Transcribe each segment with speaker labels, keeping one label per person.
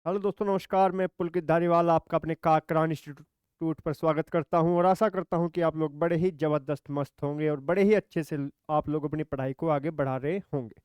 Speaker 1: Hello दोस्तों, नमस्कार। मैं पुलकित धारीवाल आपका अपने काकरान इंस्टीट्यूट पर स्वागत करता हूं और आशा करता हूं कि आप लोग बड़े ही ज़बरदस्त मस्त होंगे और बड़े ही अच्छे से आप लोग अपनी पढ़ाई को आगे बढ़ा रहे होंगे।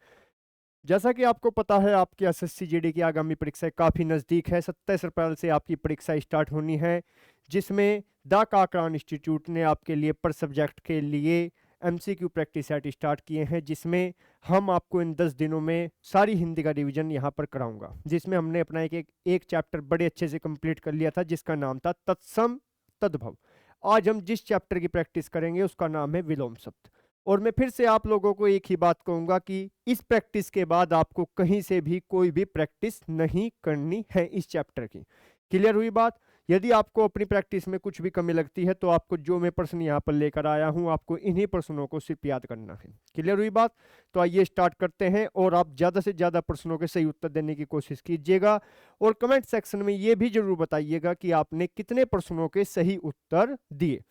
Speaker 1: जैसा कि आपको पता है, आपकी एसएससी जीडी की आगामी परीक्षा काफ़ी नज़दीक है। 27 अप्रैल से आपकी परीक्षा स्टार्ट होनी है, जिसमें द काकरान इंस्टीट्यूट ने आपके लिए पर सब्जेक्ट के लिए एमसीक्यू प्रैक्टिस सेट स्टार्ट किए हैं, जिसमें हम आपको इन 10 दिनों में सारी हिंदी का रिवीजन यहाँ पर कराऊंगा। जिसमें हमने अपना एक चैप्टर बड़े अच्छे से कंप्लीट कर लिया था, जिसका नाम था तत्सम तद्भव। आज हम जिस चैप्टर की प्रैक्टिस करेंगे उसका नाम है विलोम शब्द। और मैं फिर से आप लोगों को एक ही बात कहूंगा कि इस प्रैक्टिस के बाद आपको कहीं से भी कोई भी प्रैक्टिस नहीं करनी है इस चैप्टर की। क्लियर हुई बात? यदि आपको अपनी प्रैक्टिस में कुछ भी कमी लगती है तो आपको जो मैं प्रश्न यहाँ पर लेकर आया हूँ, आपको इन्हीं प्रश्नों को सिर्फ याद करना है। क्लियर हुई बात? तो आइए स्टार्ट करते हैं और आप ज़्यादा से ज़्यादा प्रश्नों के सही उत्तर देने की कोशिश कीजिएगा और कमेंट सेक्शन में ये भी जरूर बताइएगा कि आपने कितने प्रश्नों के सही उत्तर दिए।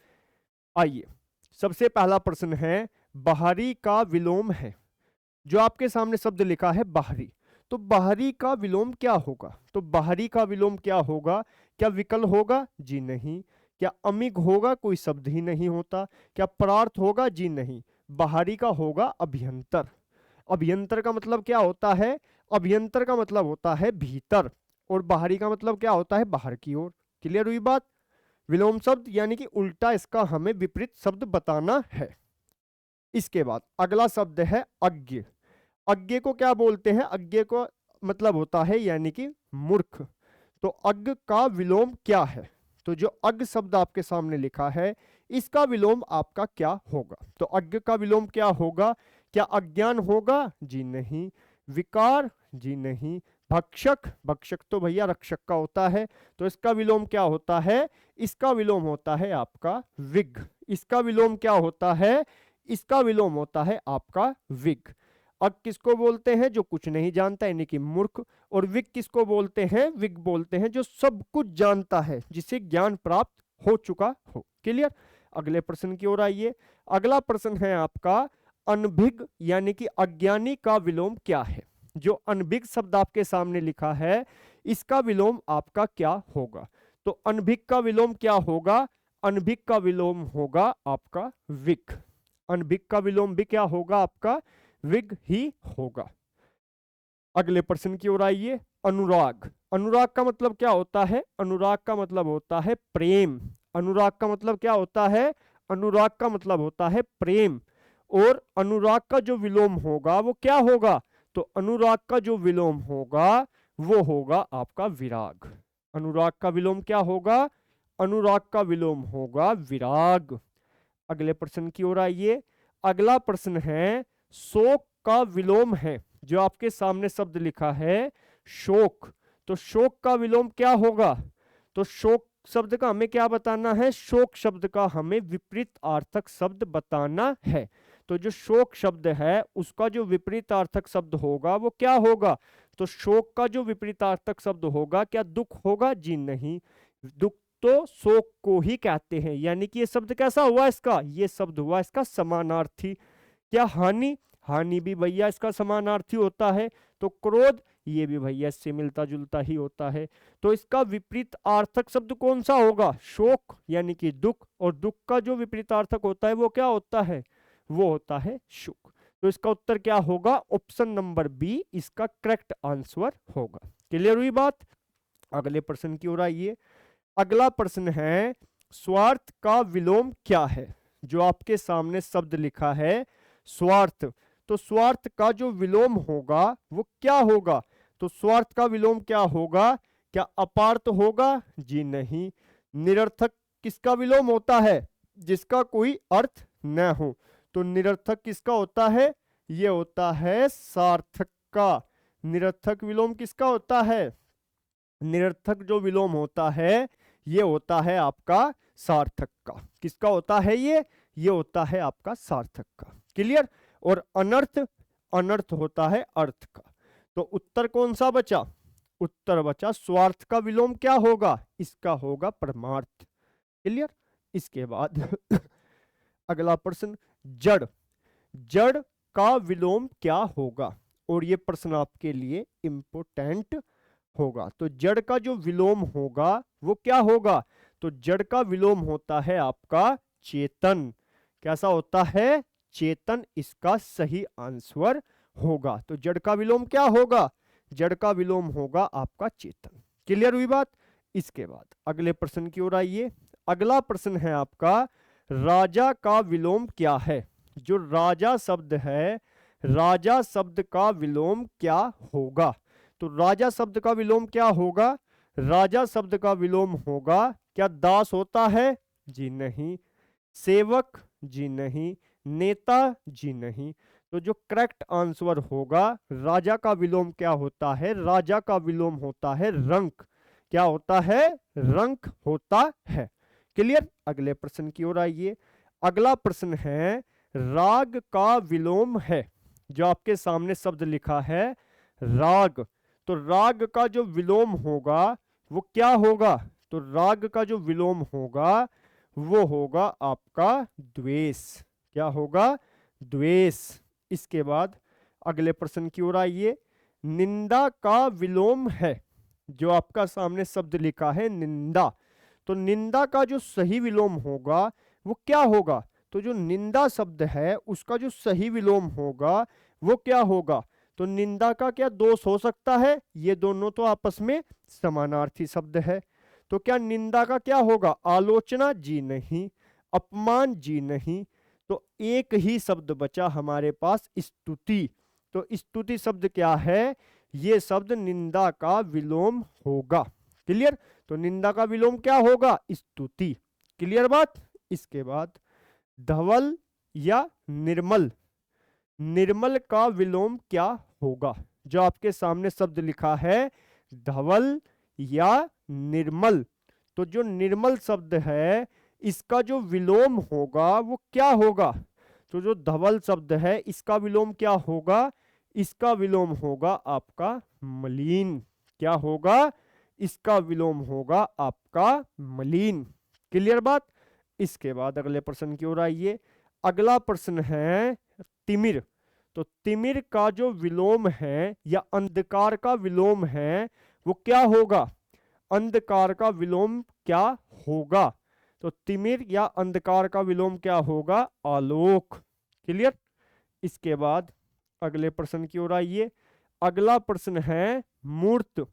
Speaker 1: आइए, सबसे पहला प्रश्न है, बाहरी का विलोम है। जो आपके सामने शब्द लिखा है बाहरी, तो बाहरी का विलोम क्या होगा? तो बाहरी का विलोम क्या होगा? क्या विकल होगा? जी नहीं। क्या अमिग होगा? कोई शब्द ही नहीं होता। क्या परार्थ होगा? जी नहीं। बाहरी का होगा अभ्यंतर। अभ्यंतर का मतलब क्या होता है? अभ्यंतर का मतलब होता है भीतर, और बाहरी का मतलब क्या होता है? बाहर की ओर। क्लियर हुई बात? विलोम शब्द यानी कि उल्टा इसका हमें विपरीत शब्द बताना है। इसके बाद अगला शब्द है अज्ञ। अज्ञ को क्या बोलते हैं? अज्ञ को मतलब होता है यानी कि मूर्ख। तो अज्ञ का विलोम क्या है? तो जो अज्ञ शब्द आपके सामने लिखा है, इसका विलोम आपका क्या होगा? तो अज्ञ का विलोम क्या होगा? क्या अज्ञान होगा? जी नहीं। विकार? जी नहीं। भक्षक? भक्षक तो भैया रक्षक का होता है, तो इसका विलोम क्या होता है? इसका विलोम होता है आपका विघ। इसका विलोम क्या होता है? इसका विलोम होता है आपका विघ। अज्ञ किसको बोलते हैं? जो कुछ नहीं जानता यानी कि मूर्ख। और विग किसको बोलते हैं? विग बोलते हैं जो सब कुछ जानता है, जिसे ज्ञान प्राप्त हो चुका हो। क्लियर? अगले प्रश्न की ओर आइए। अगला प्रश्न है आपका अनभिग यानी कि अज्ञानी का विलोम क्या है? जो अनभिग शब्द आपके सामने लिखा है, इसका विलोम आपका क्या होगा? तो अनभिग का विलोम क्या होगा? अनभिग का विलोम होगा आपका विग। अनभिग का विलोम भी क्या होगा? आपका विग ही होगा। अगले प्रश्न की ओर आइए। अनुराग। अनुराग का मतलब क्या होता है? अनुराग का मतलब होता है प्रेम। अनुराग का मतलब क्या होता है? अनुराग का मतलब होता है प्रेम। और अनुराग का जो विलोम होगा वो क्या होगा? तो अनुराग का जो विलोम होगा वो होगा आपका विराग। अनुराग का विलोम क्या होगा? अनुराग का विलोम होगा विराग। अगले प्रश्न की ओर आइए। अगला प्रश्न है शोक का विलोम है। जो आपके सामने शब्द लिखा है शोक, तो शोक का विलोम क्या होगा? तो शोक शब्द का हमें क्या बताना है? शोक शब्द का हमें विपरीत अर्थक शब्द बताना है। तो जो शोक शब्द है उसका जो विपरीत अर्थक शब्द होगा वो क्या होगा? तो शोक का जो विपरीतार्थक शब्द होगा, क्या दुख होगा? जी नहीं। दुख तो शोक को ही कहते हैं, यानी कि ये शब्द कैसा हुआ इसका? ये शब्द हुआ इसका समानार्थी। क्या हानि? हानि भी भैया इसका समानार्थी होता है। तो क्रोध, ये भी भैया इससे मिलता जुलता ही होता है। तो इसका विपरीत आर्थक शब्द कौन सा होगा? शोक यानी कि दुख, और दुख का जो विपरीतार्थक होता है वो क्या होता है? वो होता है सुख। तो इसका उत्तर क्या होगा? ऑप्शन नंबर बी इसका करेक्ट आंसर होगा। क्लियर हुई बात? अगले प्रश्न की ओर आइए। अगला प्रश्न है स्वार्थ का विलोम क्या है? जो आपके सामने शब्द लिखा है स्वार्थ, तो स्वार्थ का जो विलोम होगा वो क्या होगा? तो स्वार्थ का विलोम क्या होगा? क्या अपार्थ होगा? जी नहीं। निरर्थक किसका विलोम होता है? जिसका कोई अर्थ न हो। तो निरर्थक किसका होता है? ये होता है सार्थक का। निरर्थक विलोम किसका होता है? निरर्थक जो विलोम होता है ये होता है आपका सार्थक का। किसका होता है ये होता है आपका सार्थक का। क्लियर? और अनर्थ, अनर्थ होता है अर्थ का। तो उत्तर कौन सा बचा? उत्तर बचा स्वार्थ का विलोम क्या होगा? इसका होगा परमार्थ। क्लियर? इसके बाद अगला प्रश्न जड़। जड़ का विलोम क्या होगा? और ये प्रश्न आपके लिए इंपोर्टेंट होगा। तो जड़ का जो विलोम होगा वो क्या होगा? तो जड़ का विलोम होता है आपका चेतन। कैसा होता है? चेतन इसका सही आंसर होगा। तो जड़ का विलोम क्या होगा? जड़ का विलोम होगा आपका चेतन। क्लियर हुई बात? इसके बाद अगले प्रश्न की ओर आइए। अगला प्रश्न है आपका, राजा का विलोम क्या है? जो राजा शब्द है, राजा शब्द का विलोम क्या होगा? तो राजा शब्द का विलोम क्या होगा? राजा शब्द का विलोम होगा, क्या दास होता है? जी नहीं। सेवक? जी नहीं। नेता? जी नहीं। तो जो करेक्ट आंसर होगा, राजा का विलोम क्या होता है? राजा का विलोम होता है रंक। क्या होता है? रंक होता है। क्लियर? अगले प्रश्न की ओर आइए। अगला प्रश्न है, राग का विलोम है। जो आपके सामने शब्द लिखा है राग, तो राग का जो विलोम होगा वो क्या होगा? तो राग का जो विलोम होगा वो होगा आपका द्वेष। क्या होगा? द्वेष। इसके बाद अगले प्रश्न की ओर आइए। निंदा का विलोम है। जो आपका सामने शब्द लिखा है निंदा, तो निंदा का जो सही विलोम होगा वो क्या होगा? तो जो निंदा शब्द है उसका जो सही विलोम होगा वो क्या होगा? तो निंदा का क्या दोष हो सकता है? ये दोनों तो आपस में समानार्थी शब्द है। तो क्या निंदा का क्या होगा? आलोचना? जी नहीं। अपमान? जी नहीं। तो एक ही शब्द बचा हमारे पास, स्तुति। तो स्तुति शब्द क्या है? ये शब्द निंदा का विलोम होगा। क्लियर? तो निंदा का विलोम क्या होगा? स्तुति। क्लियर बात? इसके बाद धवल या निर्मल, निर्मल का विलोम क्या होगा? जो आपके सामने शब्द लिखा है धवल या निर्मल, तो जो निर्मल शब्द है इसका जो विलोम होगा वो क्या होगा? तो जो धवल शब्द है इसका विलोम क्या होगा? इसका विलोम होगा आपका मलिन। क्या होगा? इसका विलोम होगा आपका मलिन। क्लियर बात? इसके बाद अगले प्रश्न की ओर आइए। अगला प्रश्न है तिमिर। तो तिमिर का जो विलोम है या अंधकार का विलोम है वो क्या होगा? अंधकार का विलोम क्या होगा? तो तिमिर या अंधकार का विलोम क्या होगा? आलोक। क्लियर? इसके बाद अगले प्रश्न की ओर आइए। अगला प्रश्न है मूर्त,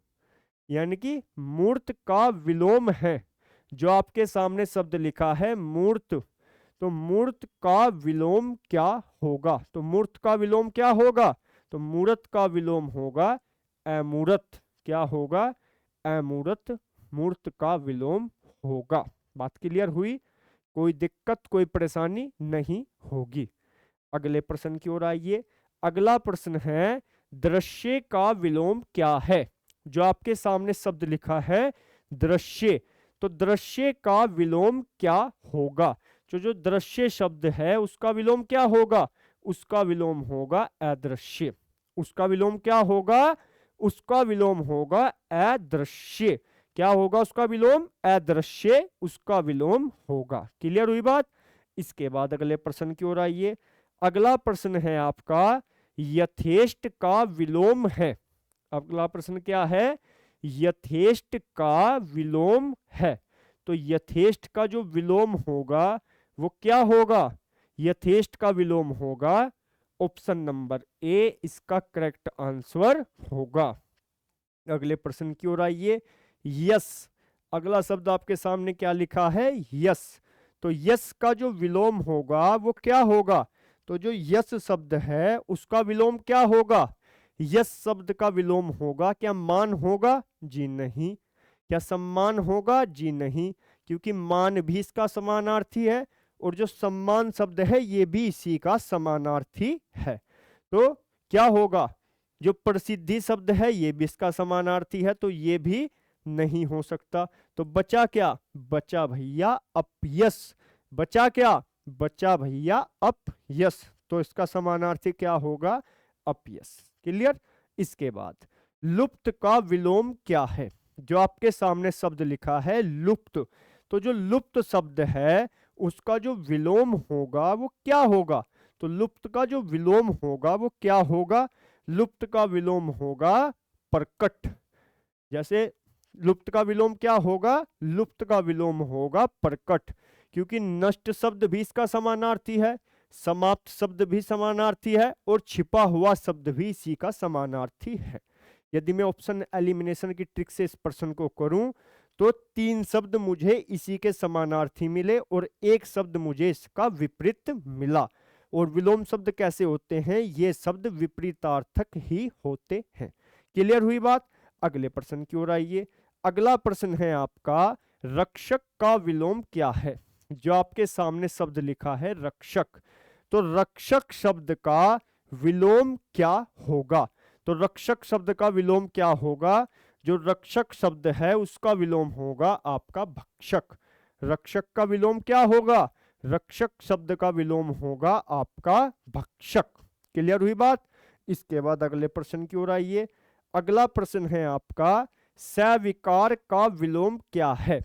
Speaker 1: यानी कि मूर्त का विलोम है। जो आपके सामने शब्द लिखा है मूर्त, तो मूर्त का विलोम क्या होगा? तो मूर्त का विलोम क्या होगा? तो मूर्त का विलोम होगा अमूर्त। क्या होगा? अमूर्त। मूर्त का विलोम होगा। बात क्लियर हुई? कोई दिक्कत, कोई परेशानी नहीं होगी। अगले प्रश्न की ओर आइए। अगला प्रश्न है दृश्य का विलोम क्या है? जो आपके सामने शब्द लिखा है दृश्य, तो दृश्य का विलोम क्या होगा? जो दृश्य शब्द है उसका विलोम क्या होगा? उसका विलोम होगा अदृश्य। उसका विलोम क्या होगा? उसका विलोम होगा अदृश्य। क्या होगा उसका विलोम? अदृश्य उसका विलोम होगा। क्लियर हुई बात? इसके बाद अगले प्रश्न की ओर आइए। अगला प्रश्न है आपका यथेष्ट का विलोम है। अगला प्रश्न क्या है? यथेष्ट का विलोम है। तो यथेष्ट का जो विलोम होगा वो क्या होगा? यथेष्ट का विलोम होगा ऑप्शन नंबर ए इसका करेक्ट आंसर होगा। अगले प्रश्न की ओर आइए। यस। अगला शब्द आपके सामने क्या लिखा है? यस। तो यस का जो विलोम होगा वो क्या होगा? तो जो यस शब्द है उसका विलोम क्या होगा? यस शब्द का विलोम होगा क्या मान होगा? जी नहीं। क्या सम्मान होगा? जी नहीं, क्योंकि मान भी इसका समानार्थी है और जो सम्मान शब्द है ये भी इसी का समानार्थी है। तो क्या होगा? जो प्रसिद्धि शब्द है ये भी इसका समानार्थी है, तो ये भी नहीं हो सकता। तो बचा क्या? बचा भैया अपयश। बचा क्या? बचा भैया अपयश। तो इसका समानार्थी क्या होगा? अपयश। क्लियर? इसके बाद लुप्त का विलोम क्या है? जो आपके सामने शब्द लिखा है लुप्त, तो जो लुप्त शब्द है उसका जो विलोम होगा वो क्या होगा? तो लुप्त का जो विलोम होगा वो क्या होगा? लुप्त का विलोम होगा प्रकट। जैसे लुप्त का विलोम क्या होगा? लुप्त का विलोम होगा प्रकट, क्योंकि नष्ट शब्द भी इसका समानार्थी है, समाप्त शब्द भी समानार्थी है और छिपा हुआ शब्द भी इसी का समानार्थी है। यदि मैं ऑप्शन एलिमिनेशन की ट्रिक से इस प्रश्न को करूं तो 3 शब्द मुझे इसी के समानार्थी मिले और 1 शब्द मुझे इसका विपरीत मिला। और विलोम शब्द कैसे होते हैं? ये शब्द विपरीतार्थक ही होते हैं। क्लियर हुई बात? अगले प्रश्न की ओर आइए। अगला प्रश्न है आपका, रक्षक का विलोम क्या है? जो आपके सामने शब्द लिखा है रक्षक, तो रक्षक शब्द का विलोम क्या होगा? तो रक्षक शब्द का विलोम क्या होगा? जो रक्षक शब्द है उसका विलोम होगा आपका भक्षक। रक्षक का विलोम क्या होगा? रक्षक शब्द का विलोम होगा आपका भक्षक। क्लियर हुई बात? इसके बाद अगले प्रश्न की ओर आइए। अगला प्रश्न है आपका, सविकार का विलोम क्या है?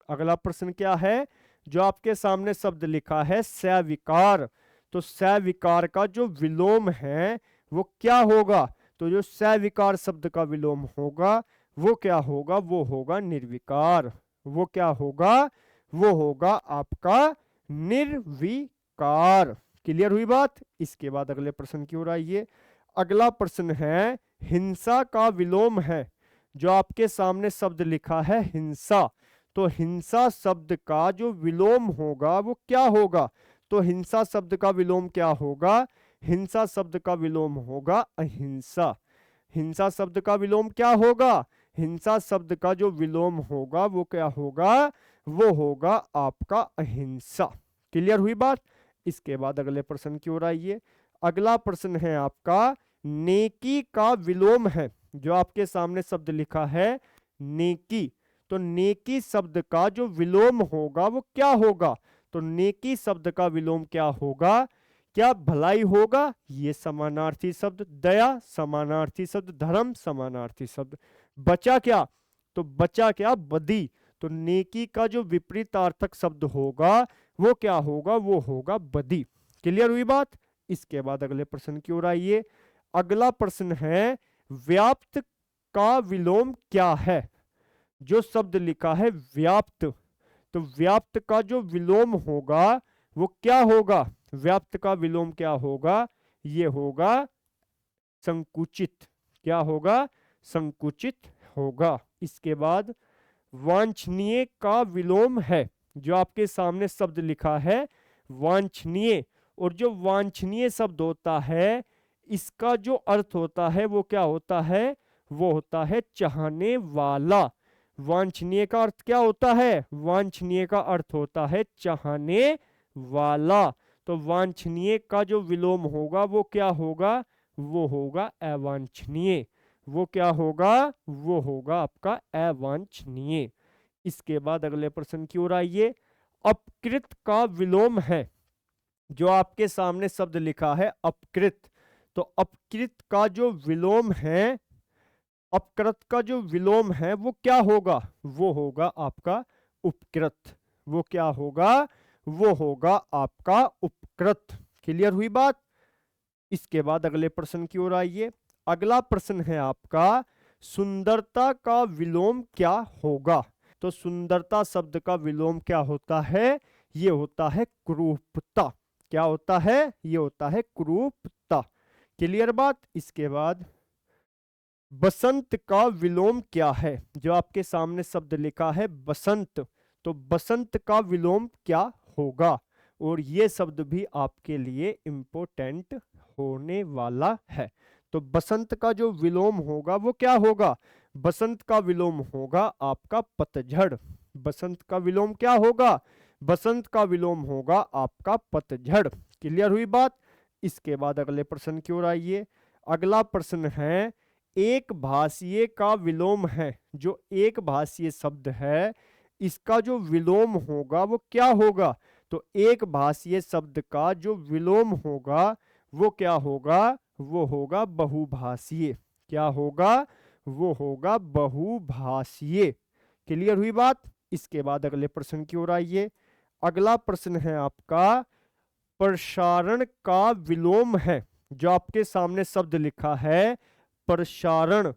Speaker 1: अगला प्रश्न क्या है? जो आपके सामने शब्द लिखा है सविकार, तो सविकार का जो विलोम है वो क्या होगा? तो जो सविकार शब्द का विलोम होगा वो क्या होगा? वो होगा निर्विकार। वो क्या होगा? वो होगा आपका निर्विकार। क्लियर हुई बात? इसके बाद अगले प्रश्न की ओर आइए। अगला प्रश्न है, हिंसा का विलोम है। जो आपके सामने शब्द लिखा है हिंसा, तो हिंसा शब्द का जो विलोम होगा वो क्या होगा? तो हिंसा शब्द का विलोम क्या होगा? हिंसा शब्द का विलोम होगा अहिंसा। हिंसा शब्द का विलोम क्या होगा? हिंसा शब्द का जो विलोम होगा वो क्या होगा? वो होगा आपका अहिंसा। क्लियर हुई बात? इसके बाद अगले प्रश्न की ओर आइए। अगला प्रश्न है आपका, नेकी का विलोम है। जो आपके सामने शब्द लिखा है नेकी, तो नेकी शब्द का जो विलोम होगा वो क्या होगा? तो नेकी शब्द का विलोम क्या होगा? क्या भलाई होगा? ये समानार्थी शब्द। दया समानार्थी शब्द। धर्म समानार्थी शब्द। बचा क्या? तो बचा क्या? बदी। तो नेकी का जो विपरीतार्थक शब्द होगा वो क्या होगा? वो होगा बदी। क्लियर हुई बात? इसके बाद अगले प्रश्न की ओर आइए। अगला प्रश्न है, व्याप्त का विलोम क्या है? जो शब्द लिखा है व्याप्त, तो व्याप्त का जो विलोम होगा वो क्या होगा? व्याप्त का विलोम क्या होगा? ये होगा संकुचित। क्या होगा? संकुचित होगा। इसके बाद वांछनीय का विलोम है। जो आपके सामने शब्द लिखा है वांछनीय, और जो वांछनीय शब्द होता है इसका जो अर्थ होता है वो क्या होता है? वो होता है चाहने वाला। वांछनीय का अर्थ क्या होता है? वांछनीय का अर्थ होता है चाहने वाला। तो वांछनीय का जो विलोम होगा वो क्या होगा? वो होगा अवांछनीय। वो क्या होगा? वो होगा आपका अवांछनीय। इसके बाद अगले प्रश्न की ओर आइए। अपकृत का विलोम है। जो आपके सामने शब्द लिखा है अपकृत, तो अपकृत का जो विलोम है, अपकृत का जो विलोम है वो क्या होगा? वो होगा आपका उपकृत। वो क्या होगा? वो होगा आपका उपकृत। क्लियर हुई बात? इसके बाद अगले प्रश्न की ओर आइए। अगला प्रश्न है आपका, सुंदरता का विलोम क्या होगा? तो सुंदरता शब्द का विलोम क्या होता है? ये होता है कुरूपता। क्या होता है? ये होता है कुरूपता। क्लियर बात? इसके बाद बसंत का विलोम क्या है? जो आपके सामने शब्द लिखा है बसंत, तो बसंत का विलोम क्या होगा? और ये शब्द भी आपके लिए इंपॉर्टेंट होने वाला है। तो बसंत का जो विलोम होगा वो क्या होगा? बसंत का विलोम होगा आपका पतझड़। बसंत का विलोम क्या होगा? बसंत का विलोम होगा आपका पतझड़। क्लियर हुई बात? इसके बाद अगले प्रश्न की ओर आइए। अगला प्रश्न है, एक भाषीय का विलोम है। जो एक भाषीय शब्द है इसका जो विलोम होगा वो क्या होगा? तो एक भाषीय शब्द का जो विलोम होगा वो क्या होगा? वो होगा बहुभाषीय। क्या होगा? वो होगा बहुभाषीय। क्लियर हुई बात? इसके बाद अगले प्रश्न की ओर आइए। अगला प्रश्न है आपका, प्रसारण का विलोम है। जो आपके सामने शब्द लिखा है प्रसारण,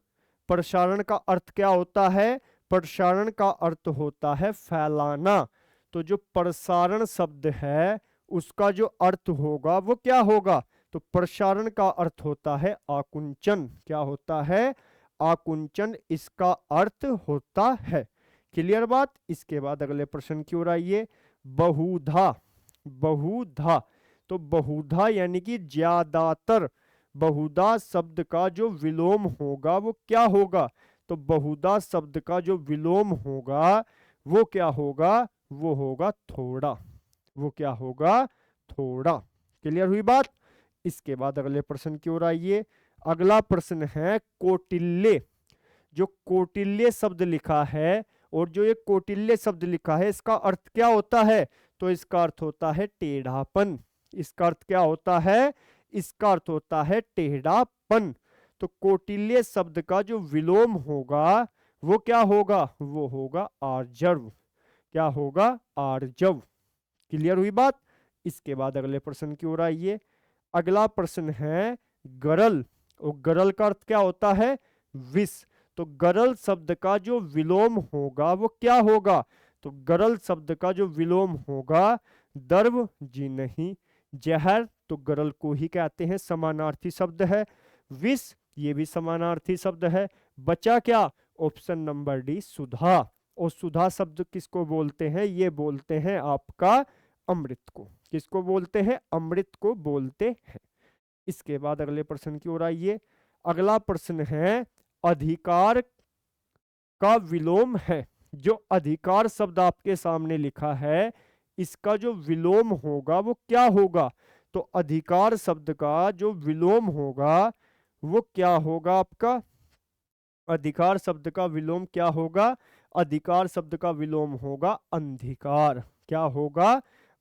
Speaker 1: प्रसारण का अर्थ क्या होता है? प्रसारण का अर्थ होता है फैलाना। तो जो प्रसारण शब्द है उसका जो अर्थ होगा वो क्या होगा? तो प्रसारण का अर्थ होता है आकुंचन। क्या होता है? आकुंचन इसका अर्थ होता है। क्लियर बात? इसके बाद अगले प्रश्न की ओर आइए। बहुधा। बहुधा, तो बहुधा यानी कि ज्यादातर। बहुधा शब्द का जो विलोम होगा वो क्या होगा? तो बहुधा शब्द का जो विलोम होगा वो क्या होगा? वो होगा थोड़ा। वो क्या होगा? थोड़ा। क्लियर हुई बात? इसके बाद अगले प्रश्न की ओर आइए। अगला प्रश्न है कौटिल्य। जो कौटिल्य शब्द लिखा है, और जो ये कौटिल्य शब्द लिखा है इसका अर्थ क्या होता है? तो इसका अर्थ होता है टेढ़ापन। इसका अर्थ क्या होता है? इसका अर्थ होता है टेढ़ापन। तो कौटिल्य शब्द का जो विलोम होगा वो क्या होगा? वो होगा आर्जव। क्या होगा? आर्जव। क्लियर हुई बात? इसके बाद अगले प्रश्न की ओर आइए। अगला प्रश्न है गरल। और गरल का अर्थ क्या होता है? विष। तो गरल शब्द का जो विलोम होगा वो क्या होगा? तो गरल शब्द का जो विलोम होगा दर्व जी नहीं, जहर। तो गरल को ही कहते हैं, समानार्थी शब्द है। विष ये भी समानार्थी शब्द है। बचा क्या? ऑप्शन नंबर डी, सुधा। और सुधा शब्द किसको बोलते हैं? ये बोलते हैं आपका अमृत को। किसको बोलते हैं? अमृत को बोलते हैं। इसके बाद अगले प्रश्न की ओर आइए। अगला प्रश्न है अधिकार का विलोम है। जो अधिकार शब्द आपके सामने लिखा है इसका जो विलोम होगा वो क्या होगा? तो अधिकार शब्द का जो विलोम होगा वो क्या होगा आपका? अधिकार शब्द का विलोम क्या होगा? अधिकार शब्द का विलोम होगा अंधिकार। क्या होगा?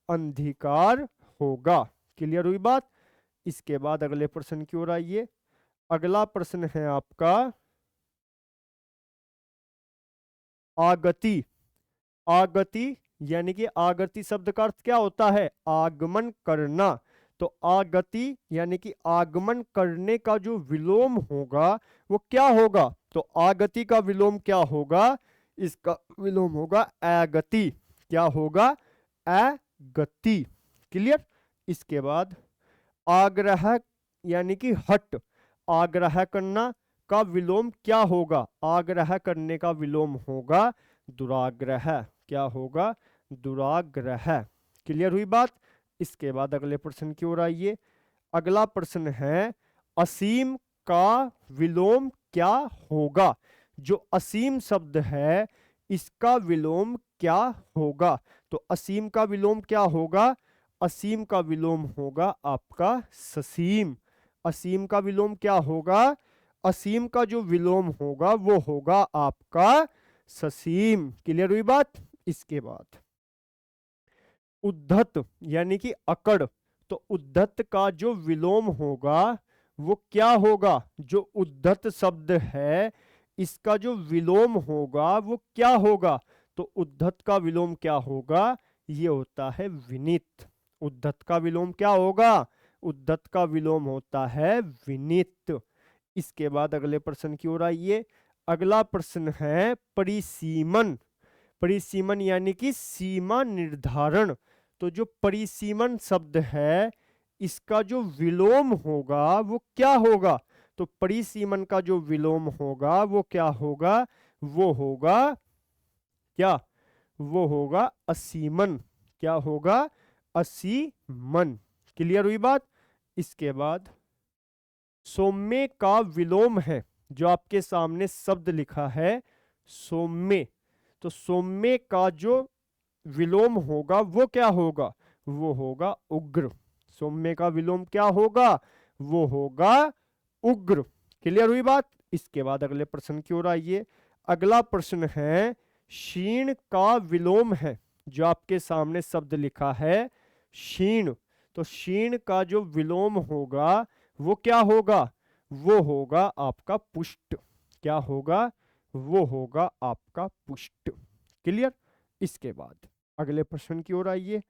Speaker 1: अंधिकार होगा। क्लियर हुई बात? इसके बाद अगले प्रश्न की ओर आइए। अगला प्रश्न है आपका आगति। आगति यानी कि आगति शब्द का अर्थ क्या होता है? आगमन करना। तो आगति यानी कि आगमन करने का जो विलोम होगा वो क्या होगा? तो आगति का विलोम क्या होगा? इसका विलोम होगा अगति। क्या होगा? अगति। क्लियर? इसके बाद आग्रह यानी कि हट। आग्रह करना का विलोम क्या होगा? आग्रह करने का विलोम होगा दुराग्रह। क्या होगा? दुराग्रह। क्लियर हुई बात? इसके बाद अगले प्रश्न की ओर आइए। अगला प्रश्न है असीम का विलोम क्या होगा? जो असीम शब्द है इसका विलोम क्या होगा? तो असीम का विलोम क्या होगा? असीम का विलोम होगा आपका ससीम। असीम का विलोम क्या होगा? असीम का जो विलोम होगा वो होगा आपका ससीम। क्लियर हुई बात? इसके बाद उद्धत यानी कि अकड़। तो उद्धत का जो विलोम होगा वो क्या होगा? जो उद्धत शब्द है इसका जो विलोम होगा वो क्या होगा? तो उद्धत का विलोम क्या होगा? ये होता है विनीत। उद्धत का विलोम क्या होगा? उद्धत का विलोम होता है विनीत। इसके बाद अगले प्रश्न की ओर आइए। अगला प्रश्न है परिसीमन। परिसीमन यानी कि सीमा निर्धारण। तो जो परिसीमन शब्द है इसका जो विलोम होगा वो क्या होगा? तो परिसीमन का जो विलोम होगा वो क्या होगा? वो होगा क्या? वो होगा असीमन। क्या होगा? असीमन। क्लियर हुई बात? इसके बाद सौम्य का विलोम है। जो आपके सामने शब्द लिखा है सौम्य, तो सौम्य का जो विलोम होगा वो क्या होगा? वो होगा उग्र। सौम्य का विलोम क्या होगा? वो होगा उग्र। क्लियर हुई बात? इसके बाद अगले प्रश्न की ओर आइए। अगला प्रश्न है क्षीण का विलोम है। जो आपके सामने शब्द लिखा है क्षीण, तो क्षीण का जो विलोम होगा वो क्या होगा? वो होगा आपका पुष्ट। क्या होगा? वो होगा आपका पुष्ट। क्लियर? इसके बाद अगले प्रश्न की ओर आइए।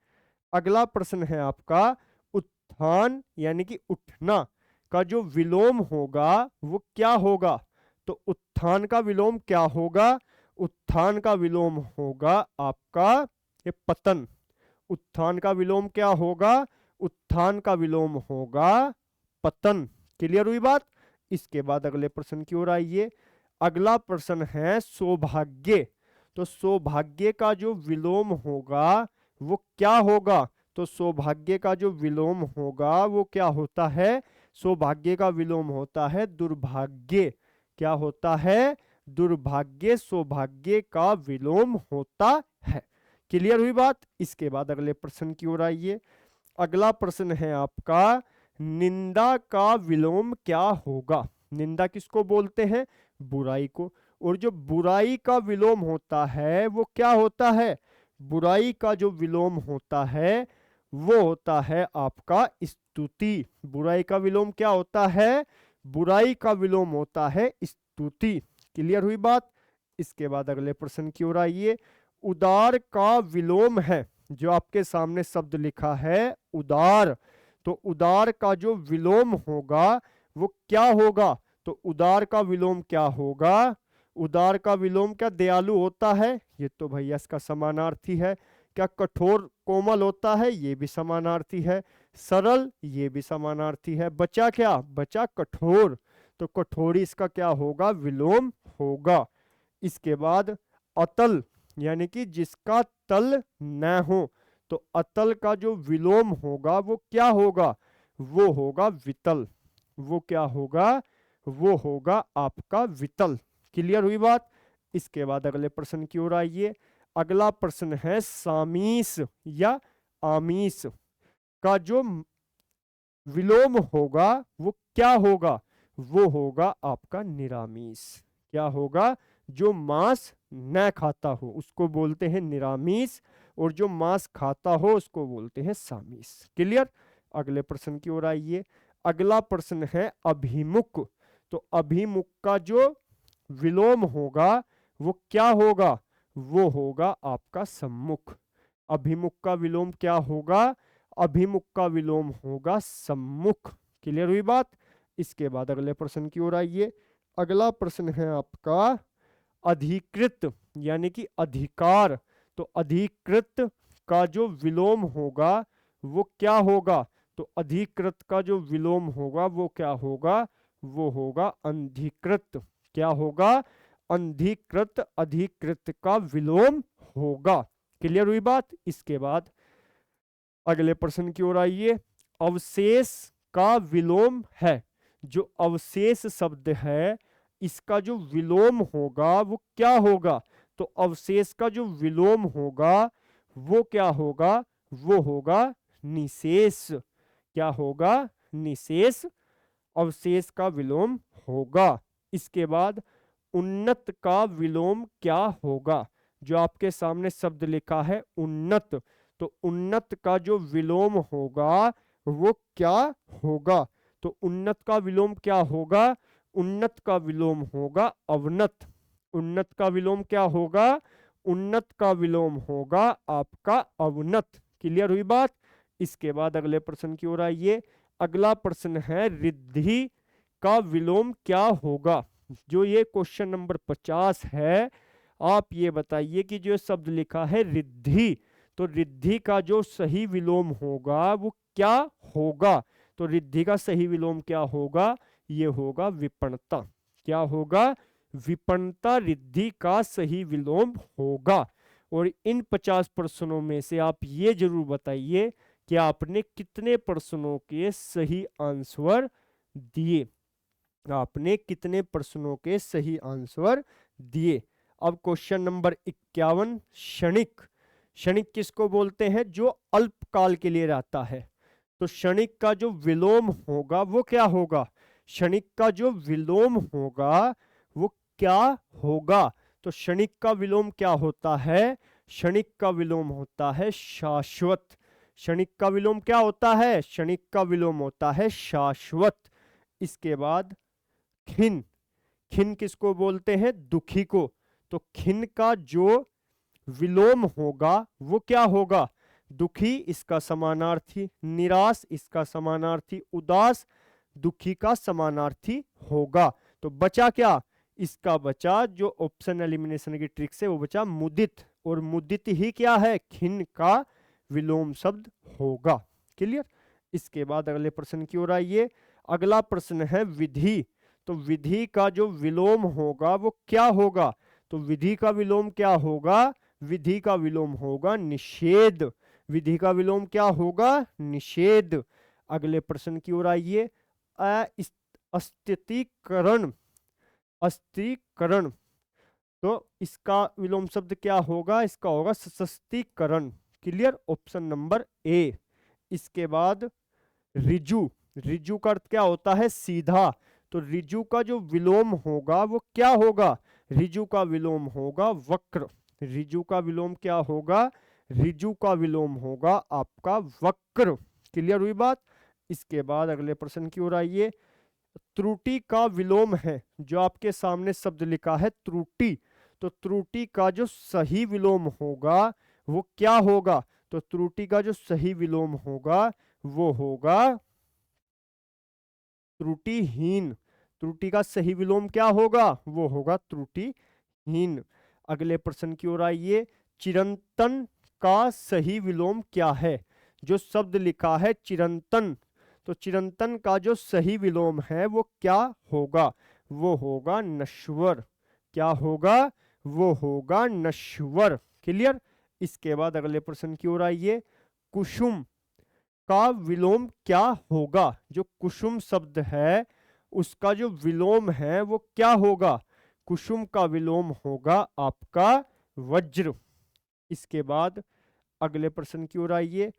Speaker 1: अगला प्रश्न है आपका उत्थान यानी कि उठना का जो विलोम होगा वो क्या होगा? तो उत्थान का विलोम क्या होगा? उत्थान का विलोम होगा आपका ये पतन। उत्थान का विलोम क्या होगा? उत्थान का विलोम होगा पतन। क्लियर हुई बात? इसके बाद अगले प्रश्न की ओर आइए। अगला प्रश्न है सौभाग्य। तो सौभाग्य का जो विलोम होगा वो क्या होगा? तो सौभाग्य का जो विलोम होगा वो क्या होता है? सौभाग्य का विलोम होता है दुर्भाग्य। क्या होता है? दुर्भाग्य सौभाग्य का विलोम होता है। क्लियर हुई बात? इसके बाद अगले प्रश्न की ओर आइए। अगला प्रश्न है आपका निंदा का विलोम क्या होगा? निंदा किसको बोलते हैं? बुराई को। और जो बुराई का विलोम होता है वो क्या होता है? बुराई का जो विलोम होता है वो होता है आपका स्तुति। बुराई का विलोम क्या होता है? बुराई का विलोम होता है स्तुति। क्लियर हुई बात? इसके बाद अगले प्रश्न की ओर आइए। उदार का विलोम है, जो आपके सामने शब्द लिखा है उदार, तो उदार का जो विलोम होगा वो क्या होगा? तो उदार का विलोम क्या होगा? उदार का विलोम क्या दयालु होता है? ये तो भैया इसका समानार्थी है। क्या कठोर कोमल होता है? ये भी समानार्थी है। सरल, ये भी समानार्थी है। बचा क्या? बचा कठोर, तो कठोरी इसका क्या होगा? विलोम होगा। इसके बाद अतल, यानी कि जिसका तल न हो, तो अतल का जो विलोम होगा वो क्या होगा? वो होगा वितल। वो क्या होगा? वो होगा आपका वितल। क्लियर हुई बात? इसके बाद अगले प्रश्न की ओर आइए। अगला प्रश्न है सामीस या आमीस का जो विलोम होगा वो क्या होगा? वो होगा आपका निरामीस। क्या होगा? जो मांस न खाता हो उसको बोलते हैं निरामीस, और जो मांस खाता हो उसको बोलते हैं सामीस। क्लियर? अगले प्रश्न की ओर आइए। अगला प्रश्न है अभिमुख। तो अभिमुख का जो विलोम होगा वो क्या होगा? वो होगा आपका सम्मुख। अभिमुख का विलोम क्या होगा? अभिमुख का विलोम होगा सम्मुख। क्लियर हुई बात? इसके बाद अगले प्रश्न की ओर आइए। अगला प्रश्न है आपका अधिकृत, यानी कि अधिकार। तो अधिकृत का जो विलोम होगा वो क्या होगा? तो अधिकृत का जो विलोम होगा वो क्या होगा? वो होगा अंधिकृत। क्या होगा? अंधिकृत। अधिकृत का विलोम होगा। क्लियर हुई बात? इसके बाद अगले प्रश्न की ओर आइए। अवशेष का विलोम है। जो अवशेष शब्द है इसका जो विलोम होगा वो क्या होगा? तो अवशेष का जो विलोम होगा वो क्या होगा? वो होगा निशेष। क्या होगा? निशेष अवशेष का विलोम होगा। इसके बाद उन्नत का विलोम क्या होगा? जो आपके सामने शब्द लिखा है उन्नत, तो उन्नत का जो विलोम होगा वो क्या होगा? तो उन्नत का विलोम क्या होगा? उन्नत का विलोम होगा अवनत। उन्नत का विलोम क्या होगा? उन्नत का विलोम होगा आपका अवनत। क्लियर हुई बात? इसके बाद अगले प्रश्न की ओर आइए। अगला प्रश्न है रिद्धि का विलोम क्या होगा? जो ये क्वेश्चन नंबर 50 है, आप ये बताइए कि जो शब्द लिखा है रिद्धि, तो रिद्धि का जो सही विलोम होगा वो क्या होगा? तो रिद्धि का सही विलोम क्या होगा? ये होगा विपन्नता। क्या होगा? विपन्नता रिद्धि का सही विलोम होगा। और इन 50 प्रश्नों में से आप ये जरूर बताइए कि आपने कितने प्रश्नों के सही आंसर दिए। आपने कितने प्रश्नों के सही आंसर दिए। अब क्वेश्चन नंबर 51 क्षणिक। क्षणिक किसको बोलते हैं? जो अल्पकाल के लिए रहता है। तो क्षणिक का जो विलोम होगा वो क्या होगा? क्षणिक का जो विलोम होगा वो क्या होगा? तो क्षणिक का विलोम क्या होता है? क्षणिक का विलोम होता है शाश्वत। क्षणिक का विलोम क्या होता है? क्षणिक का विलोम होता है शाश्वत। इसके बाद खिन। खिन किसको बोलते हैं? दुखी को। तो खिन का जो विलोम होगा वो क्या होगा? दुखी इसका समानार्थी, निराश इसका समानार्थी, उदास दुखी का समानार्थी होगा। तो बचा क्या? इसका बचा जो ऑप्शन एलिमिनेशन की ट्रिक से वो बचा मुदित, और मुदित ही क्या है, खिन का विलोम शब्द होगा। क्लियर। इसके बाद अगले प्रश्न की ओर आइए। अगला प्रश्न है विधि। तो विधि का जो विलोम होगा वो क्या होगा, तो विधि का विलोम क्या होगा, विधि का विलोम होगा निषेध। विधि का विलोम क्या होगा, निषेध। अगले प्रश्न की ओर आइए। अस्तित्वकरण, अस्तिकरण, तो इसका विलोम शब्द क्या होगा, इसका होगा सशक्तिकरण। Clear, option number A. इसके बाद रिजु। रिजु का अर्थ क्या होता है, सीधा। तो रिजु का जो विलोम होगा वो क्या होगा, रिजु का विलोम होगा वक्र। रिजु का विलोम क्या होगा, रिजु का विलोम होगा आपका वक्र। क्लियर हुई बात। इसके बाद अगले प्रश्न की ओर आइए। त्रुटि का विलोम है, जो आपके सामने शब्द लिखा है त्रुटि, तो त्रुटि का जो सही विलोम होगा वो क्या होगा, तो त्रुटि का जो सही विलोम होगा वो होगा त्रुटिहीन। त्रुटि का सही विलोम क्या होगा, वो होगा त्रुटिहीन। अगले प्रश्न की ओर आइए। चिरंतन का सही विलोम क्या है, जो शब्द लिखा है चिरंतन, तो चिरंतन का जो सही विलोम है वो क्या होगा, वो होगा नश्वर। क्या होगा, वो होगा नश्वर। क्लियर। इसके बाद अगले प्रश्न की ओर आइए। कुसुम का विलोम क्या होगा, जो कुसुम शब्द है उसका जो विलोम है वो क्या होगा, कुसुम का विलोम होगा आपका वज्र। इसके बाद अगले प्रश्न की ओर आइए।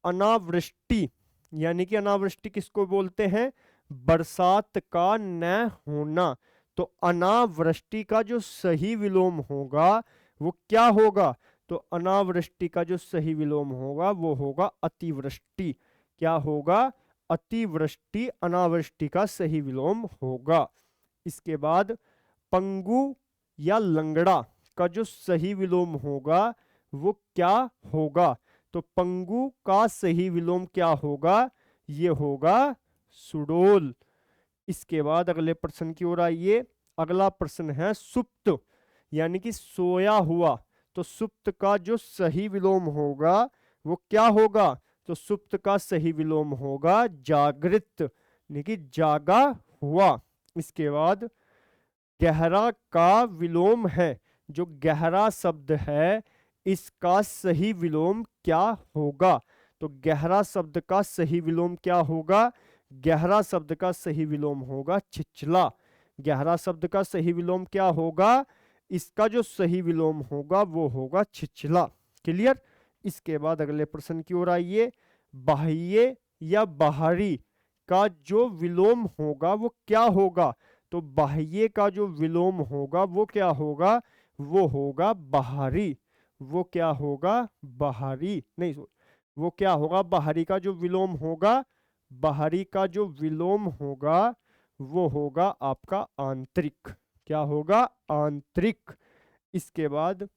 Speaker 1: अनावृष्टि, यानी कि अनावृष्टि किसको बोलते हैं, बरसात का न होना। तो अनावृष्टि का जो सही विलोम होगा वो क्या होगा, तो अनावृष्टि का जो सही विलोम होगा वो होगा अतिवृष्टि। क्या होगा, अतिवृष्टि अनावृष्टि का सही विलोम होगा। इसके बाद पंगु या लंगड़ा का जो सही विलोम होगा वो क्या होगा, तो पंगु का सही विलोम क्या होगा, ये होगा सुडोल। इसके बाद अगले प्रश्न की ओर आइए। अगला प्रश्न है सुप्त, यानी कि सोया हुआ। तो सुप्त का जो सही विलोम होगा वो क्या होगा, तो सुप्त का सही विलोम होगा जागृत, यानी कि जागा हुआ। इसके बाद गहरा का विलोम है, जो गहरा शब्द है इसका सही विलोम क्या होगा, तो गहरा शब्द का सही विलोम क्या होगा, गहरा शब्द का सही विलोम होगा छिछला। गहरा शब्द का सही विलोम क्या होगा, इसका जो सही विलोम होगा वो होगा छिछला। क्लियर। इसके बाद अगले प्रश्न की ओर आइए। बाह्य या बाहरी का जो विलोम होगा वो क्या होगा, तो बाह्य का जो विलोम होगा वो क्या होगा, वो होगा बाहरी। वो क्या होगा, बाहरी नहीं, वो क्या होगा, बाहरी का जो विलोम होगा, बाहरी का जो विलोम होगा वो होगा आपका आंतरिक। क्या होगा, आंतरिक। इसके बाद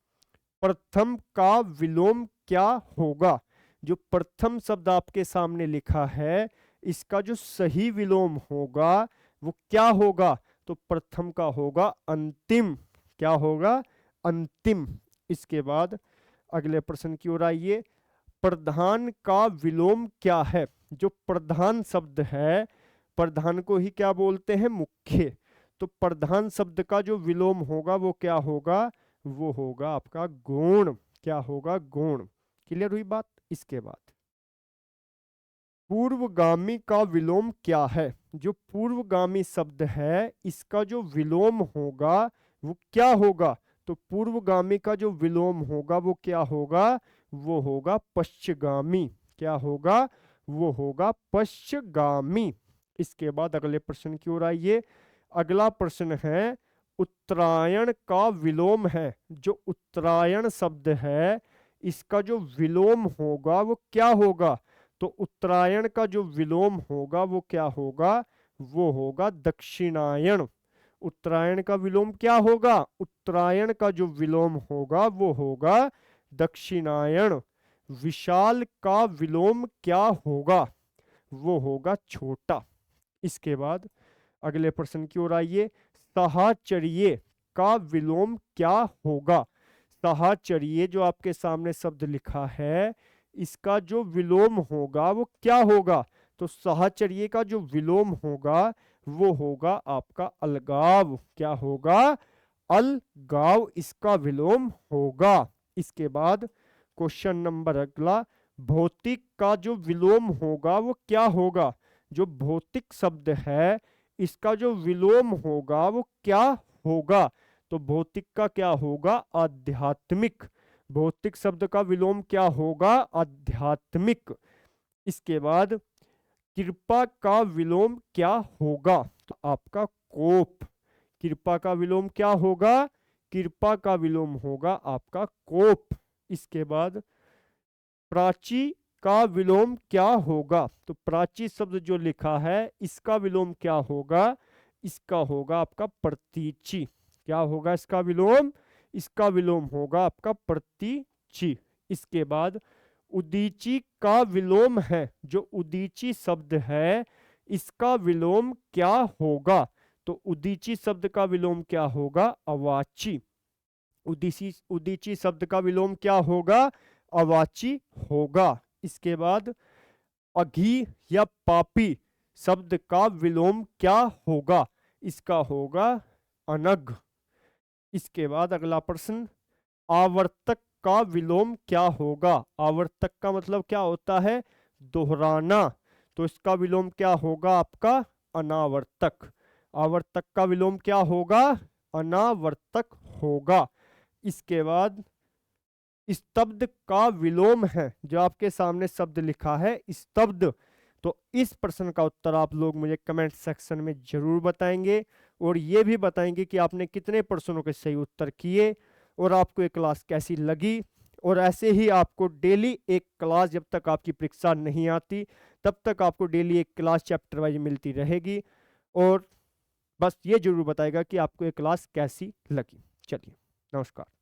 Speaker 1: प्रथम का विलोम क्या होगा, जो प्रथम शब्द आपके सामने लिखा है इसका जो सही विलोम होगा वो क्या होगा, तो प्रथम का होगा अंतिम। क्या होगा, अंतिम। इसके बाद अगले प्रश्न की ओर आइए। प्रधान का विलोम क्या है, जो प्रधान शब्द है, प्रधान को ही क्या बोलते हैं, मुख्य। तो प्रधान शब्द का जो विलोम होगा वो क्या होगा, वो होगा आपका गौण। क्या होगा, गौण। क्लियर हुई बात। इसके बाद पूर्वगामी का विलोम क्या है, जो पूर्वगामी शब्द है इसका जो विलोम होगा वो क्या होगा, तो पूर्वगामी का जो विलोम होगा वो क्या होगा, वो होगा पश्चगामी। क्या होगा, वो होगा पश्चगामी। इसके बाद अगले प्रश्न की ओर आइए। अगला प्रश्न है उत्तरायण का विलोम है, जो उत्तरायण शब्द है इसका जो विलोम होगा वो क्या होगा, तो उत्तरायण का जो विलोम होगा वो क्या होगा, वो होगा दक्षिणायन। उत्तरायण का विलोम क्या होगा, उत्तरायण का जो विलोम होगा वो होगा दक्षिणायन। विशाल का विलोम क्या होगा, वो होगा छोटा। इसके बाद अगले प्रश्न की ओर आइए। साहचर्य का विलोम क्या होगा? साहचर्य जो आपके सामने शब्द लिखा है, इसका जो विलोम होगा वो क्या होगा? तो साहचर्य का जो विलोम होगा वो होगा आपका अलगाव। क्या होगा? अलगाव इसका विलोम होगा। इसके बाद क्वेश्चन नंबर अगला, भौतिक का जो विलोम होगा वो क्या होगा? जो भौतिक शब्द है इसका जो विलोम होगा वो क्या होगा? तो भौतिक का क्या होगा? आध्यात्मिक। भौतिक शब्द का विलोम क्या होगा? आध्यात्मिक। इसके बाद कृपा का विलोम क्या होगा? तो आपका कोप। कृपा का विलोम क्या होगा? कृपा का विलोम होगा आपका कोप। इसके बाद प्राची का विलोम क्या होगा? तो प्राची शब्द जो लिखा है इसका विलोम क्या होगा? इसका होगा आपका प्रतीचि। क्या होगा इसका विलोम? इसका विलोम होगा आपका प्रतीचि। इसके बाद उदीची का विलोम है, जो उदीची शब्द है इसका विलोम क्या होगा? तो उदीची शब्द का विलोम क्या होगा? अवाची। उदीची शब्द का विलोम क्या होगा? अवाची होगा। इसके बाद अघी या पापी शब्द का विलोम क्या होगा? इसका होगा अनग। इसके बाद अगला प्रश्न, आवर्तक का विलोम क्या होगा? आवर्तक का मतलब क्या होता है? दोहराना। तो इसका विलोम क्या होगा आपका? अनावर्तक। आवर्तक का विलोम क्या होगा? अनावर्तक होगा। इसके बाद स्तब्ध का विलोम है, जो आपके सामने शब्द लिखा है स्तब्ध। तो इस प्रश्न का उत्तर आप लोग मुझे कमेंट सेक्शन में जरूर बताएंगे, और ये भी बताएंगे कि आपने कितने प्रश्नों के सही उत्तर किए और आपको ये क्लास कैसी लगी। और ऐसे ही आपको डेली एक क्लास, जब तक आपकी परीक्षा नहीं आती तब तक आपको डेली एक क्लास चैप्टर वाइज मिलती रहेगी। और बस ये जरूर बताएगा कि आपको ये क्लास कैसी लगी। चलिए, नमस्कार।